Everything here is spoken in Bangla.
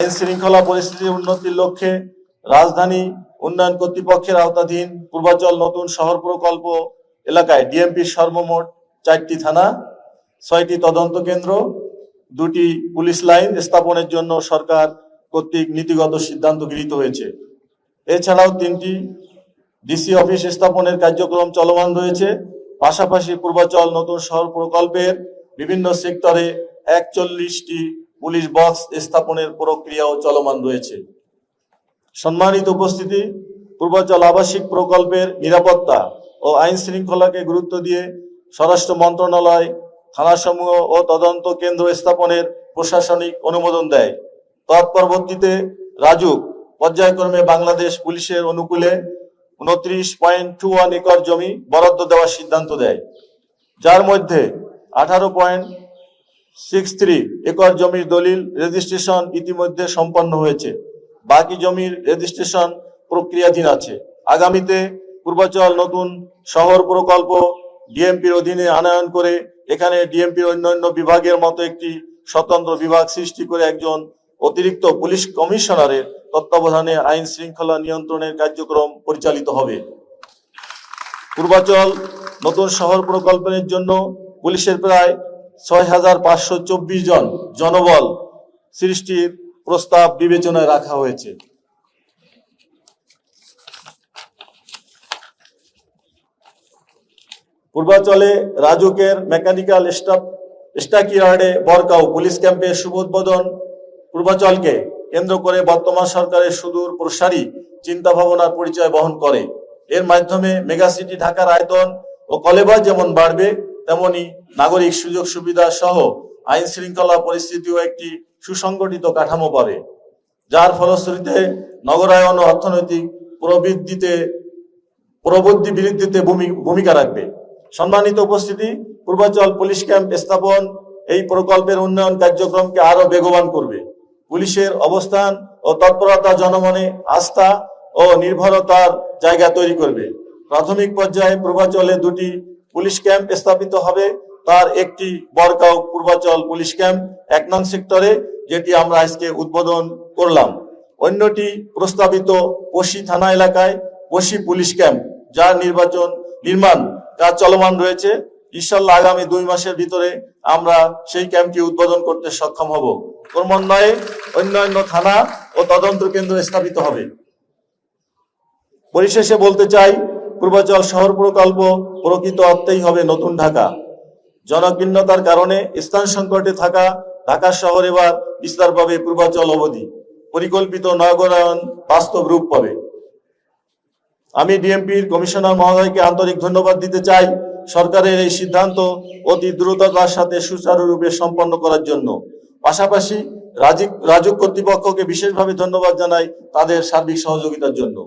আইন শৃঙ্খলা পরিস্থিতির উন্নতির লক্ষ্যে রাজধানী উন্নয়ন কর্তৃপক্ষের আওতাধীন পূর্বাচল নতুন শহর প্রকল্প এলাকায় ডিএমপির সর্বমোট 4টি থানা, 6টি তদন্ত কেন্দ্র, 2টি পুলিশ লাইন স্থাপনের জন্য সরকার কর্তৃক নীতিগত সিদ্ধান্ত গৃহীত হয়েছে। এছাড়াও 3টি ডিসি অফিস স্থাপনের কার্যক্রম চলমান রয়েছে। পাশাপাশি পূর্বাচল নতুন শহর প্রকল্পের বিভিন্ন সেক্টরে 41টি পুলিশ বক্স স্থাপনের প্রক্রিয়াও চলমান রয়েছে। সম্মানিত উপস্থিতি, পূর্বাচল আবাসিক প্রকল্পের নিরাপত্তা ও আইন শৃঙ্খলাকে গুরুত্ব দিয়ে স্বরাষ্ট্র মন্ত্রণালয় থানাসমূহ ও তদন্ত কেন্দ্র স্থাপনের প্রশাসনিক অনুমোদন দেয়। তৎপরবর্তীতে রাজুক পর্যায়ক্রমে বাংলাদেশ পুলিশের অনুকূলে 29.21 একর জমি বরাদ্দ দেওয়ার সিদ্ধান্ত দেয়, যার মধ্যে 18.63 একর জমির দলিল রেজিস্ট্রেশন ইতিমধ্যে সম্পন্ন হয়েছে। বাকি জমির রেজিস্ট্রেশন প্রক্রিয়াধীন আছে। আগামীতে পূর্বাচল নতুন শহর প্রকল্প ডিএমপির অধীনে আনয়ন করে এখানে ডিএমপির অন্যান্য বিভাগের মতো একটি স্বতন্ত্র বিভাগ সৃষ্টি করে একজন অতিরিক্ত পুলিশ কমিশনারের তত্ত্বাবধানে আইন শৃঙ্খলা নিয়ন্ত্রণের কার্যক্রম পরিচালিত হবে। পূর্বাচল নতুন শহর প্রকল্পের জন্য পুলিশের প্রায় 6,524 জন জনবল সৃষ্টির প্রস্তাব বিবেচনায় রাখা হয়েছে। পূর্বাচলে রাজুকের মেকানিক্যাল স্ট্যাকইয়ার্ডে বরকাউ পুলিশ ক্যাম্পের শুভ উদ্বোধন পূর্বাচলকে কেন্দ্র করে বর্তমান সরকারের সুদূর প্রসারী চিন্তা ভাবনার পরিচয় বহন করে। এর মাধ্যমে মেগাসিটি ঢাকার আয়তন ও কলেবর যেমন বাড়বে, তেমনি নাগরিক সুযোগ সুবিধা সহ আইন শৃঙ্খলা পরিস্থিতিও একটি সুসংগঠিত কাঠামো পাবে, যার ফলশ্রুতিতে নগরায়ন ও অর্থনৈতিক প্রবৃদ্ধি বৃদ্ধিতে ভূমিকা রাখবে। সম্মানিত উপস্থিতি, পূর্বাচল পুলিশ ক্যাম্প স্থাপন এই প্রকল্পের উন্নয়ন কার্যক্রমকে আরো বেগবান করবে। পুলিশের অবস্থান ও তৎপরতা জনমনে আস্থা ও নির্ভরতার জায়গা তৈরি করবে। প্রাথমিক পর্যায়ে পূর্বাচলে 2টি পুলিশ ক্যাম্প স্থাপিত হবে। তার একটি বরকাউ পূর্বাচল পুলিশ ক্যাম্প 1 নং সেক্টরে, যেটি আমরা আজকে উদ্বোধন করলাম। অন্যটি প্রস্তাবিত পশি থানা এলাকায় পশি পুলিশ ক্যাম্প, যার নির্মাণ কাজ চলমান রয়েছে। ইনশাআল্লাহ আগামী 2 মাসের ভিতরে আমরা সেই ক্যাম্পটি উদ্বোধন করতে সক্ষম হব। ক্রমান্বয়ে অন্যান্য থানা ও তদন্ত কেন্দ্র স্থাপিত হবে। পরিশেষে বলতে চাই, পূর্বাচল শহর প্রকল্প প্রকৃত অর্থেই হবে নতুন ঢাকা। জনকীর্ণতার কারণে স্থান সংকটে থাকা ঢাকা শহর এবার বিস্তার পাবে পূর্বাচল অবধি। পরিকল্পিত নগরায়ন বাস্তব রূপ পাবে। আমি ডিএমপির কমিশনার মহোদয়কে আন্তরিক ধন্যবাদ দিতে চাই সরকারের এই সিদ্ধান্ত অতি দ্রুততার সাথে সুচারুরূপে সম্পন্ন করার জন্য। পাশাপাশি রাজুক কর্তৃপক্ষকে বিশেষভাবে ধন্যবাদ জানাই তাদের সার্বিক সহযোগিতার জন্য।